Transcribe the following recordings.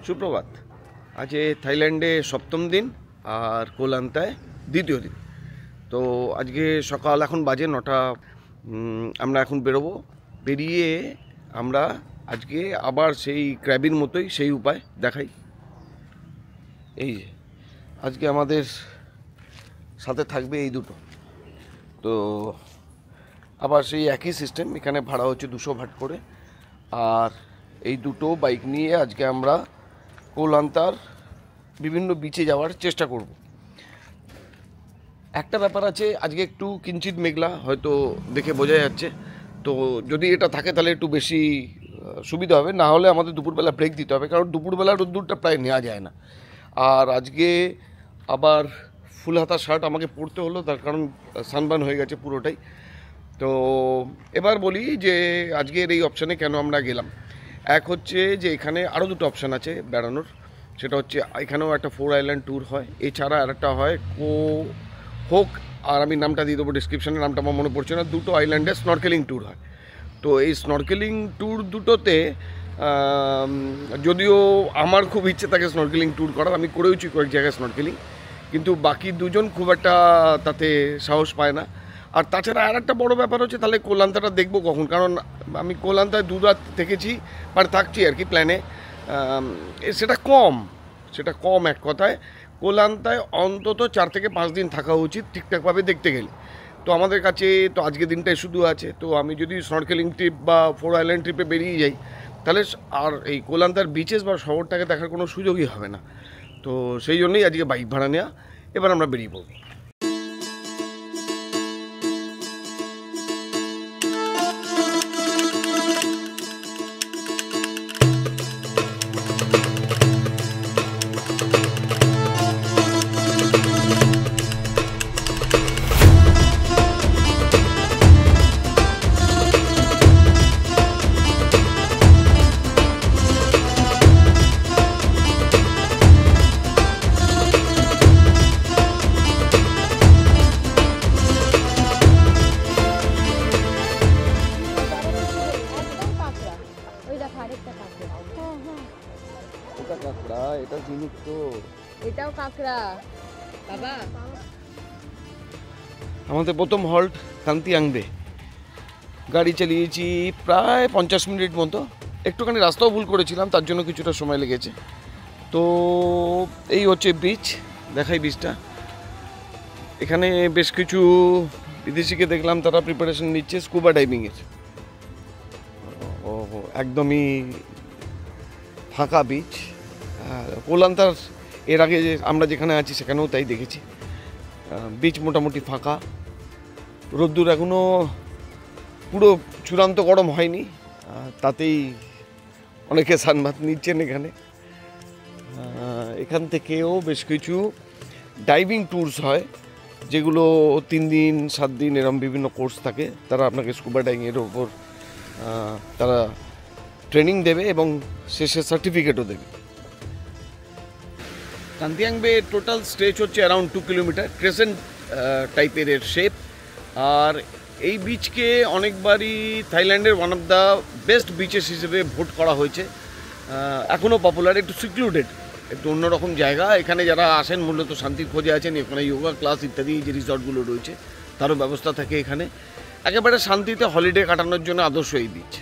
সুপ্রভাত। আজ থাইল্যান্ডে সপ্তম দিন আর কোলান্তায় দ্বিতীয় দিন। তো আজকে সকাল এখন বাজে 9টা। আমরা এখন বেরোবো। বেরিয়ে আমরা আজকে আবার সেই ক্র্যাবির মতোই সেই উপায় দেখাই। এই যে আজকে আমাদের সাথে থাকবে এই দুটো। তো আবার সেই একই সিস্টেম, এখানে ভাড়া হচ্ছে 200 ভাট করে। আর এই দুটো বাইক নিয়ে আজকে আমরা কোলান্তার বিভিন্ন বিচে যাওয়ার চেষ্টা করব। একটা ব্যাপার আছে, আজকে একটু কিঞ্চিত মেঘলা, হয়তো দেখে বোঝা যাচ্ছে। তো যদি এটা থাকে তাহলে একটু বেশি সুবিধা হবে, না হলে আমাদের দুপুরবেলা ব্রেক দিতে হবে, কারণ দুপুরবেলা রোদ্দুরটা প্রায় নেওয়া যায় না। আর আজকে আবার ফুল হাতা শার্ট আমাকে পরতে হলো, তার কারণ সানবার্ন হয়ে গেছে পুরোটাই। তো এবার বলি যে আজকের এই অপশানে কেন আমরা গেলাম। এক হচ্ছে যে এখানে আরও দুটো অপশান আছে বেড়ানোর। সেটা হচ্ছে এখানেও একটা 4 আইল্যান্ড ট্যুর হয়, এছাড়া আর একটা হয় হোক, আর আমি নামটা দিয়ে দেবো ডিসক্রিপশানে, নামটা আমার মনে পড়ছে না। দুটো আইল্যান্ডে স্নরকেলিং ট্যুর হয়। তো এই স্নরকেলিং ট্যুর দুটোতে যদিও আমার খুব ইচ্ছে থাকে স্নরকেলিং ট্যুর করার, আমি করেওছি কয়েক জায়গায় স্নরকেলিং, কিন্তু বাকি দুজন খুব একটা তাতে সাহস পায় না। আর তাছাড়া আর একটা বড়ো ব্যাপার হচ্ছে, তাহলে কোলান্তাটা দেখবো কখন, কারণ আমি কোলান্তায় 2 রাত থেকেছি, মানে থাকছি আর কি প্ল্যানে। সেটা কম এক কথায়। কোলান্তায় অন্তত 4 থেকে 5 দিন থাকা উচিত ঠিকঠাকভাবে দেখতে গেলে। তো আমাদের কাছে তো আজকে দিনটাই শুধু আছে। তো আমি যদি স্নরকেলিং ট্রিপ বা 4 আইল্যান্ড ট্রিপে বেরিয়ে যাই, তাহলে আর এই কোলান্তার বিচেস বা শহরটাকে দেখার কোনো সুযোগই হবে না। তো সেই জন্যই আজকে বাইক ভাড়া নেওয়া। এবার আমরা বেরিয়ে পড়ব। এটা জিনিস তো, এটাও কাঁকড়া বাবা। আমাদের প্রথম হল্ট কান্তিয়াংবে। গাড়ি চালিয়েছি প্রায় 50 মিনিট মতো। একটুখানি রাস্তাও ভুল করেছিলাম, তার জন্য কিছুটা সময় লেগেছে। তো এই হচ্ছে বিচ, দেখাই বিচটা। এখানে বেশ কিছু বিদেশিকে দেখলাম, তারা প্রিপারেশন নিচ্ছে স্কুবা ডাইভিংয়ের। একদমই ফাঁকা বিচ। কোলান্তার এর আগে যে আমরা যেখানে আছি সেখানেও তাই দেখেছি, বিচ মোটামুটি ফাঁকা। রোদ্দুর এখনও পুরো চূড়ান্ত গরম হয়নি, তাতেই অনেকে সানবাত নিচ্ছেন এখানে। এখান থেকেও বেশ কিছু ডাইভিং ট্যুরস হয়, যেগুলো 3 দিন 7 দিন এরকম বিভিন্ন কোর্স থাকে। তারা আপনাকে স্কুবা ডাইভিংয়ের ওপর তারা ট্রেনিং দেবে এবং শেষে সার্টিফিকেটও দেবে। কান্তিয়াংবে টোটাল স্ট্রেচ হচ্ছে অ্যারাউন্ড 2 কিলোমিটার, ক্রেসেন্ট টাইপের এর শেপ। আর এই বিচকে অনেকবারই থাইল্যান্ডের one of the best bitches হিসেবে ভোট করা হয়েছে। এখনও পপুলার, একটু সিকিউরেটেড, একটু অন্যরকম জায়গা। এখানে যারা আসেন মূলত শান্তির খোঁজে আছেন, এখানে যোগা ক্লাস ইত্যাদি যে রিসর্টগুলো রয়েছে তারও ব্যবস্থা থাকে এখানে। একেবারে শান্তিতে হলিডে কাটানোর জন্য আদর্শ এই বিচ।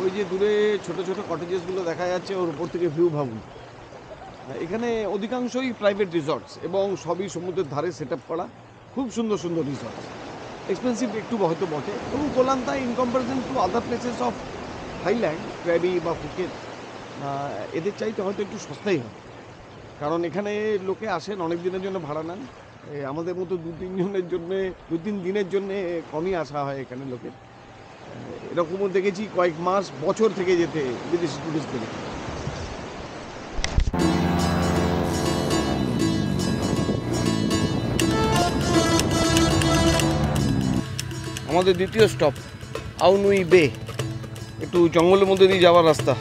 ওই যে দূরে ছোট ছোট কটেজেসগুলো দেখা যাচ্ছে, ওর উপর থেকে ভিউ ভাবুন। এখানে অধিকাংশই প্রাইভেট রিসর্টস এবং সবই সমুদ্রের ধারে সেট আপ করা, খুব সুন্দর সুন্দর রিসর্টস। এক্সপেন্সিভ একটু হয়তো বটে, এবং Koh Lanta in comparison to other places of Thailand, Krabi বা ফুকেট, এদের চাইতে হয়তো একটু সস্তাই হয়। কারণ এখানে লোকে আসেন অনেক দিনের জন্য ভাড়া নেন। আমাদের মতো 2-3 দিনের জন্যে কমই আসা হয় এখানে লোকের। এরকমও দেখেছি কয়েক মাস বছর থেকে যেতে বিদেশি টুরিস্টদের। আমাদের দ্বিতীয় স্টপ আউনুই বে, একটু জঙ্গলের মধ্যে দিয়ে যাওয়ার রাস্তা।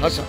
আচ্ছা,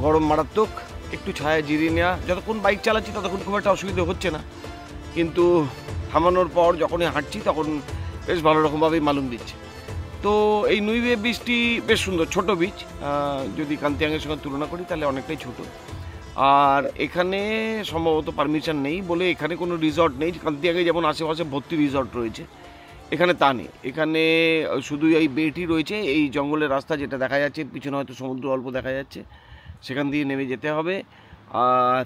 গরম মারাত্মক, একটু ছায়া জিরিয়ে নেওয়া। যতক্ষণ বাইক চালাচ্ছি ততক্ষণ খুব একটা অসুবিধা হচ্ছে না, কিন্তু থামানোর পর যখনই হাঁটছি তখন বেশ ভালো রকমভাবেই মালুম দিচ্ছে। তো এই নুই বে বীচটি বেশ সুন্দর, ছোট বীচ, যদি কান্তিয়াংয়ের সঙ্গে তুলনা করি তাহলে অনেকটাই ছোট। আর এখানে সম্ভবত পারমিশন নেই বলে এখানে কোনো রিসর্ট নেই। কান্তিয়াংয়ে যেমন আশেপাশে ভর্তি রিসর্ট রয়েছে, এখানে তা নেই। এখানে শুধু এই বেটি রয়েছে, এই জঙ্গলের রাস্তা যেটা দেখা যাচ্ছে, পিছনে হয়তো সমুদ্র অল্প দেখা যাচ্ছে, সেখান দিয়ে নেমে যেতে হবে। আর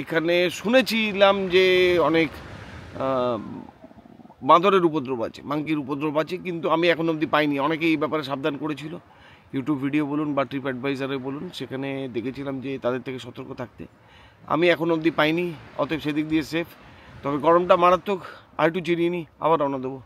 এখানে শুনেছিলাম যে অনেক বাঁদরের উপদ্রব আছে, মাঙ্কির উপদ্রব আছে, কিন্তু আমি এখন অবধি পাইনি। অনেকে এই ব্যাপারে সাবধান করেছিল, ইউটিউব ভিডিও বলুন বা ট্রিপ অ্যাডভাইজারে বলুন, সেখানে দেখেছিলাম যে তাদের থেকে সতর্ক থাকতে। আমি এখন অবধি পাইনি, অতএব সেদিক দিয়ে সেফ। তবে গরমটা মারাত্মক, আর একটু চিরিয়ে নিই, আবার রওনা দেবো।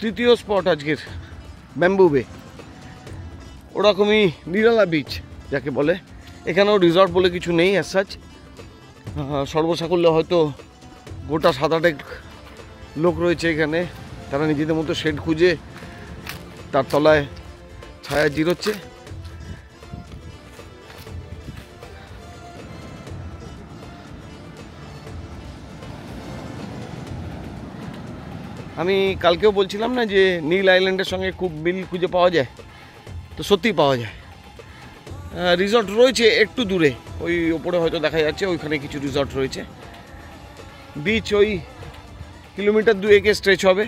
তৃতীয় স্পট আজকের ব্যাম্বু বে, ওরকমই নিরালা বিচ যাকে বলে। এখানেও রিসর্ট বলে কিছু নেই অ্যাজ সাচ। সর্বসাকুল্যে হয়তো গোটা 7-8 লোক রয়েছে এখানে, তারা নিজেদের মতো শেড খুঁজে তার তলায় ছায়া জিরোচ্ছে। আমি কালকেও বলছিলাম না যে নীল আইল্যান্ডের সঙ্গে খুব মিল খুঁজে পাওয়া যায়, তো সত্যিই পাওয়া যায়। রিসর্ট রয়েছে একটু দূরে, ওই ওপরে হয়তো দেখা যাচ্ছে, ওইখানে কিছু রিসর্ট রয়েছে। বিচ ওই কিলোমিটার 2 স্ট্রেচ হবে।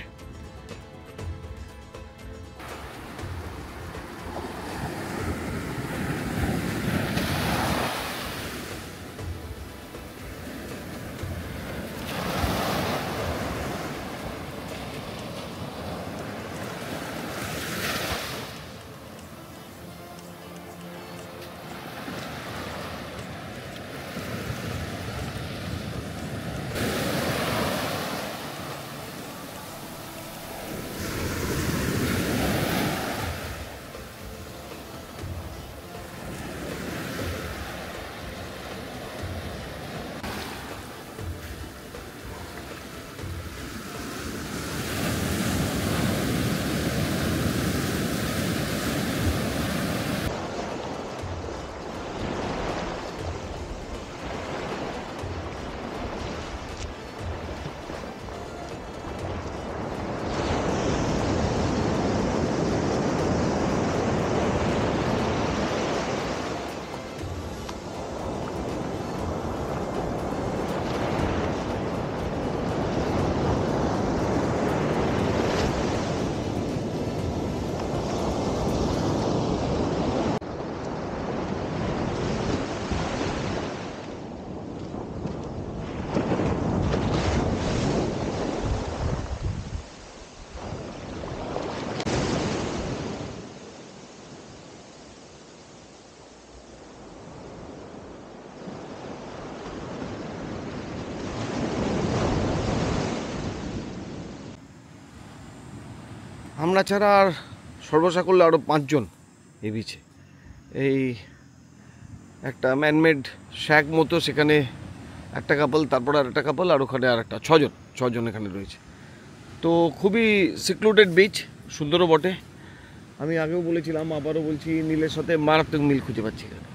আমরা ছাড়া আর সর্বসা করলে আরও 5 জন এই বিচে। এই একটা ম্যানমেড শ্যাক মতো, সেখানে একটা কাপল, তারপর আর একটা কাপল, আর ওখানে আর একটা 6 জন এখানে রয়েছে। তো খুবই সিক্লুডেড বিচ, সুন্দরও বটে। আমি আগেও বলেছিলাম, আবারও বলছি, নীলের সাথে মারাত্মক মিল খুঁজে পাচ্ছি এখানে।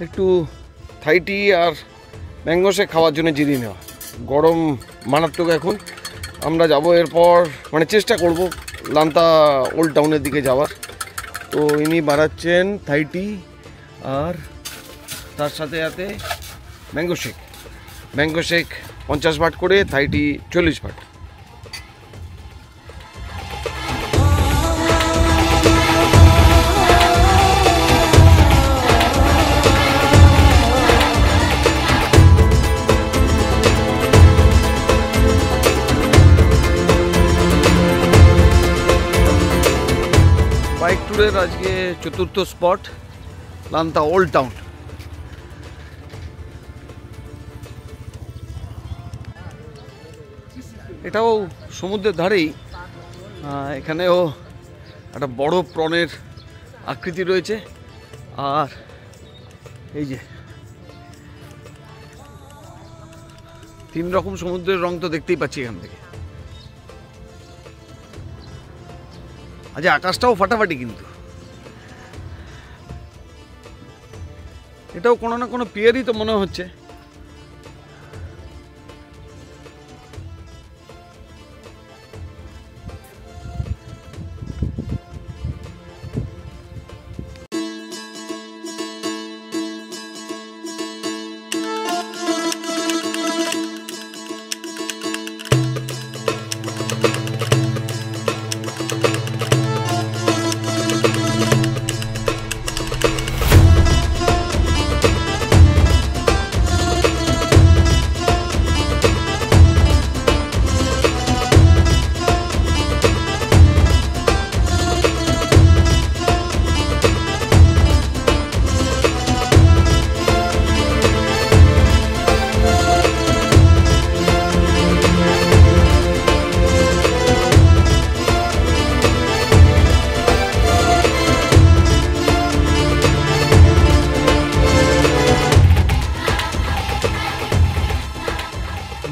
একটু থাই টি আর ম্যাঙ্গো শেক খাওয়ার জন্য জিরিয়ে নেওয়া। গরম মারাত্মক এখন। আমরা যাব এরপর, মানে চেষ্টা করব লান্তা ওল্ড টাউনের দিকে যাওয়ার। তো ইনি বাড়াচ্ছেন থাই টি আর তার সাথে সাথে ম্যাঙ্গো শেক 50 বাট করে, থাই টি 40 বাট। বাইক ট্যুরের আজকে 4র্থ স্পট লান্তা ওল্ড টাউন। এটাও সমুদ্রের ধারেই। এখানেও একটা বড় প্রনের আকৃতি রয়েছে। আর এই যে 3 রকম সমুদ্রের রং তো দেখতেই পাচ্ছি এখান থেকে। আজ আকাশটাও ফাটাফাটি, কিন্তু এটাও কোনো না কোনো পিয়ারই তো মনে হচ্ছে।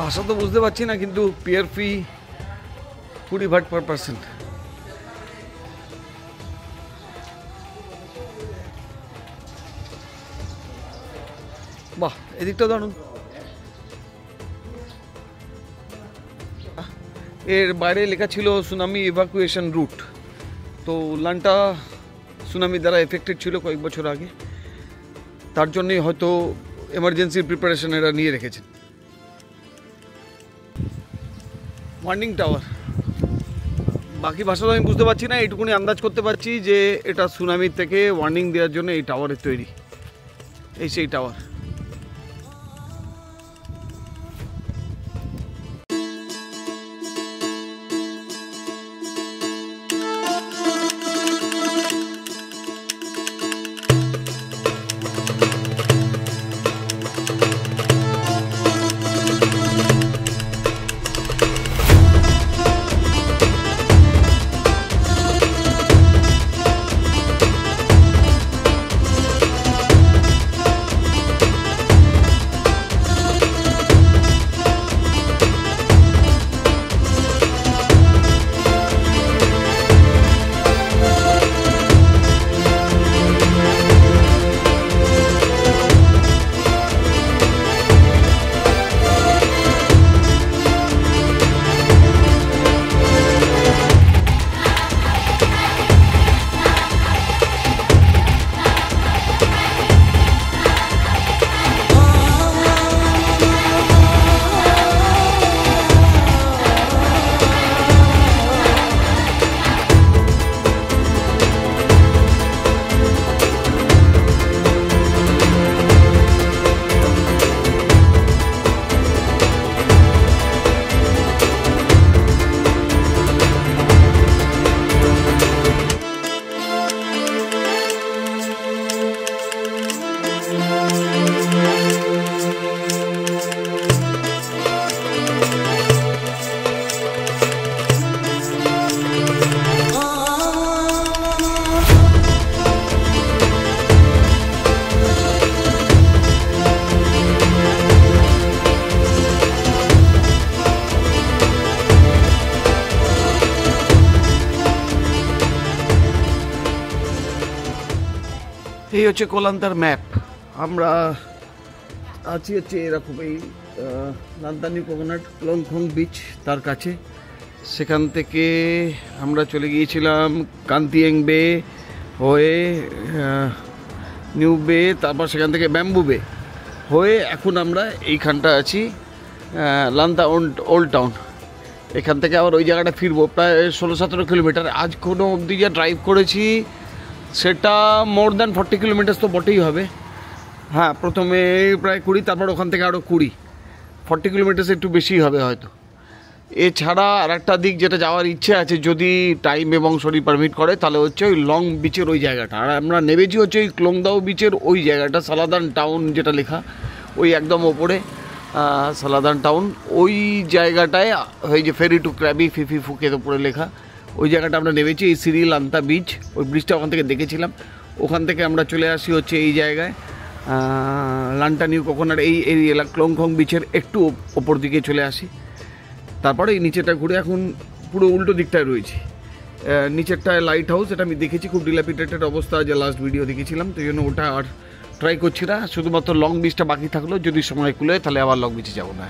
ভাষা তো বুঝতে পারছি না, কিন্তু pier fee 20 baht per person. বাহ, এদিকটা দারুন। এর বাইরে লেখা ছিল সুনামি ইভাকুয়েশন রুট। তো লান্টা সুনামি দ্বারা এফেক্টেড ছিল কয়েক বছর আগে, তার জন্যই হয়তো এমার্জেন্সি প্রিপারেশন এরা নিয়ে রেখেছেন। ওয়ার্নিং টাওয়ার, বাকি ভাষা তো আমি বুঝতে পারছি না, এইটুকুনি আন্দাজ করতে পারছি যে এটা সুনামির থেকে ওয়ার্নিং দেওয়ার জন্য এই টাওয়ারের তৈরি। এই সেই টাওয়ার। এই হচ্ছে কোলান্তার ম্যাপ। আমরা আছি হচ্ছে এরকম এই লান্তা নিউ কোকোনাট লংখং বিচ তার কাছে। সেখান থেকে আমরা চলে গিয়েছিলাম কান্তিয়াং বে হয়ে নিউ বে, তারপর সেখান থেকে ব্যাম্বু বে হয়ে এখন আমরা এইখানটা আছি লান্তা ওল্ড টাউন। এখান থেকে আবার ওই জায়গাটা ফিরবো, প্রায় 16-17 কিলোমিটার। আজ কোনো অবধি যা ড্রাইভ করেছি সেটা মোর দ্যান 40 কিলোমিটার তো বটেই হবে। হ্যাঁ, প্রথমে প্রায় 20, তারপর ওখান থেকে আরও 40 কিলোমিটার একটু বেশি হবে হয়তো। এছাড়া আর একটা দিক যেটা যাওয়ার ইচ্ছে আছে, যদি টাইম এবং শরীর পারমিট করে, তাহলে হচ্ছে ওই লং বিচের ওই জায়গাটা। আর আমরা নেমেছি হচ্ছে ওই ক্লোংদাও বিচের ওই জায়গাটা, সালাদান টাউন যেটা লেখা ওই একদম ওপরে সালাদান টাউন। ওই জায়গাটায় ওই যে ফেরি টু ক্র্যাবি ফিফি ফুকের ওপরে লেখা ওই জায়গাটা আমরা নেমেছি। এই সিরি লান্তা বিচ, ওই ব্রিজটা ওখান থেকে দেখেছিলাম। ওখান থেকে আমরা চলে আসি হচ্ছে এই জায়গায় লান্তা নিউ কোকোনাট এই এরিয়া ক্লোংখং বিচের একটু ওপর দিকে চলে আসি। তারপরে এই নিচেটা ঘুরে এখন পুরো উল্টো দিকটায় রয়েছি। নিচেরটায় লাইট হাউস, এটা আমি দেখেছি, খুব ডিলাপিটেটেড অবস্থা, যে লাস্ট ভিডিও দেখেছিলাম, তো এই জন্য ওটা আর ট্রাই করছি না। শুধুমাত্র লং বিচটা বাকি থাকলো, যদি সময় কুলোয় তাহলে আবার লং বিচে যাবো না।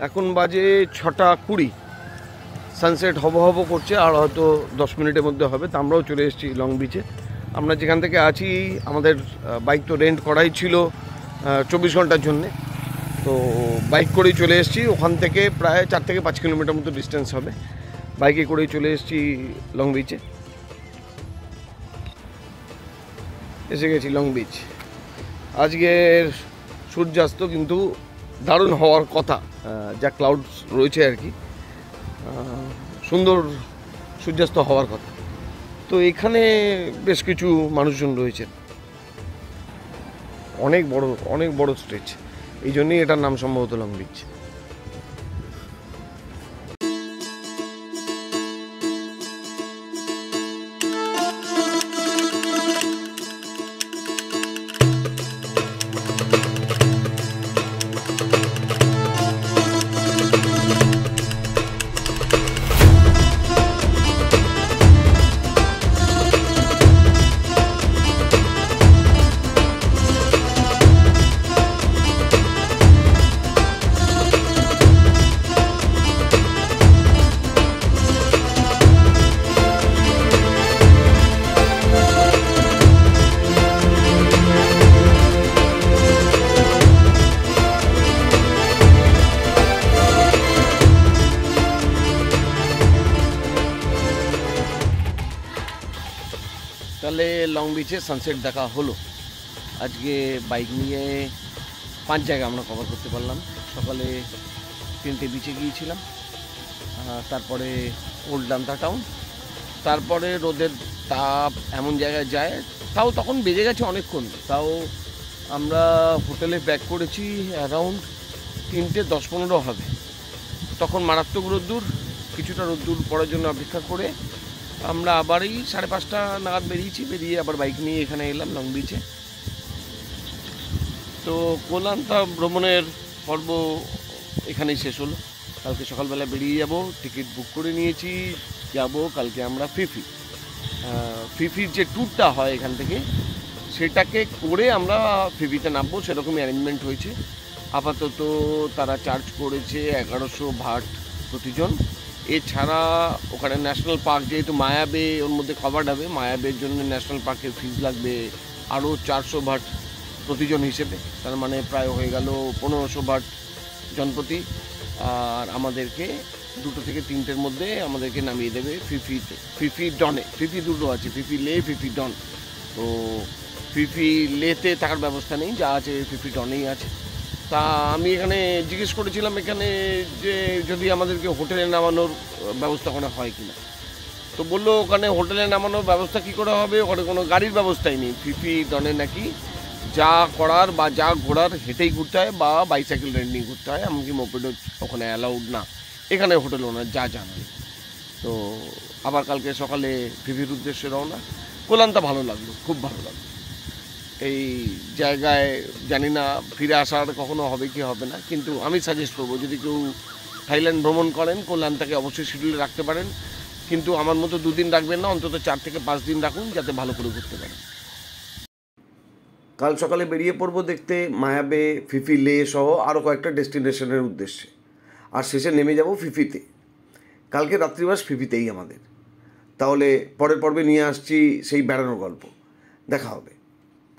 এখন বাজে 6:20, সানসেট হব করছে, আর হয়তো 10 মিনিটের মধ্যে হবে। তো আমরাও চলে এসেছি লং বিচে। আমরা যেখান থেকে আছি, আমাদের বাইক তো রেন্ট করাই ছিল 24 ঘন্টার জন্যে, তো বাইক করেই চলে এসেছি। ওখান থেকে প্রায় 4 থেকে 5 কিলোমিটার মতো ডিস্টেন্স হবে, বাইকে করেই চলে এসেছি লং বিচে। এসে গেছি লং বিচ। আজকের সূর্যাস্ত কিন্তু দারুণ হওয়ার কথা, যা ক্লাউডস রয়েছে আর কি, সুন্দর সূর্যাস্ত হওয়ার কথা। তো এখানে বেশ কিছু মানুষজন রয়েছেন, অনেক বড় স্ট্রেচ, এই জন্যই এটার নাম সম্ভবত লং বিচ। তাহলে লং বিচে সানসেট দেখা হলো। আজকে বাইক নিয়ে 5 জায়গা আমরা কভার করতে পারলাম। সকালে 3টে বিচে গিয়েছিলাম, তারপরে ওল্ড লান্তা টাউন, তারপরে রোদের তাপ এমন জায়গায় যায়, তাও তখন বেজে গেছে অনেকক্ষণ। তাও আমরা হোটেলে ব্যাক করেছি অ্যারাউন্ড 3:10-15 হবে। তখন মারাত্মক রোদ্দুর, কিছুটা রোদ্দুর পড়ার জন্য অপেক্ষা করে আমরা আবারই 5:30 নাগাদ বেরিয়ে আবার বাইক নিয়ে এখানে এলাম লং বিচে। তো কোলান্তা ভ্রমণের পর্ব এখানেই শেষ হলো। কালকে সকালবেলা বেরিয়ে যাব, টিকিট বুক করে নিয়েছি, যাব কালকে আমরা ফিফির যে ট্যুরটা হয় এখান থেকে, সেটাকে করে আমরা ফিফিতে নামবো, সেরকমই অ্যারেঞ্জমেন্ট হয়েছে। আপাতত তারা চার্জ করেছে 1100 ভাট প্রতিজন। এছাড়া ওখানে ন্যাশনাল পার্ক, যেহেতু মায়াবে ওর মধ্যে কভার্ড হবে, মায়াবের জন্য ন্যাশনাল পার্কের ফিজ লাগবে আরও 400 ভাট প্রতিজন হিসেবে, তার মানে প্রায় হয়ে গেল 1500 ভাট জনপ্রতি। আর আমাদেরকে 2 থেকে 3টের মধ্যে আমাদেরকে নামিয়ে দেবে ফিফি ডনে। ফিফি দুটো আছে, ফিফি লে, ফিফি ডন। তো ফিফি লেতে থাকার ব্যবস্থা নেই, যা আছে ফিফি ডনেই আছে। তো তা আমি এখানে জিজ্ঞেস করেছিলাম এখানে যে যদি আমাদেরকে হোটেলে নামানোর ব্যবস্থা করা হয় কিনা। তো বললো ওখানে হোটেলে নামানোর ব্যবস্থা কী করে হবে, ওখানে কোনো গাড়ির ব্যবস্থাই নেই। ফিফি ডনে নাকি যা করার বা যা ঘোরার হেঁটেই ঘুরতে হয় বা বাইসাইকেল রেন্ট নিয়ে ঘুরতে হয়, এমনকি মোপেডও ওখানে অ্যালাউড না। এখানে হোটেল ওনার যা জানান। তো আবার কালকে সকালে ফিফির উদ্দেশ্যে রওনা। কোলানটা ভালো লাগলো, খুব ভালো লাগলো। এই জায়গায় জানি না ফিরে আসার কখনো হবে কি হবে না, কিন্তু আমি সাজেস্ট করবো যদি কেউ থাইল্যান্ড ভ্রমণ করেন কোলানটাকে অবশ্যই শিডিউলে রাখতে পারেন, কিন্তু আমার মতো 2 দিন রাখবেন না, অন্তত 4 থেকে 5 দিন রাখুন যাতে ভালো করে ঘুরতে পারেন। কাল সকালে বেরিয়ে পড়বো দেখতে মায়াবে, ফিফি, লে সহ আরও কয়েকটা ডেস্টিনেশনের উদ্দেশ্যে, আর শেষে নেমে যাব ফিফিতে। কালকে রাত্রিবাস ফিফিতেই আমাদের। তাহলে পরের পর্বে নিয়ে আসছি সেই বেড়ানোর গল্প। দেখা হবে।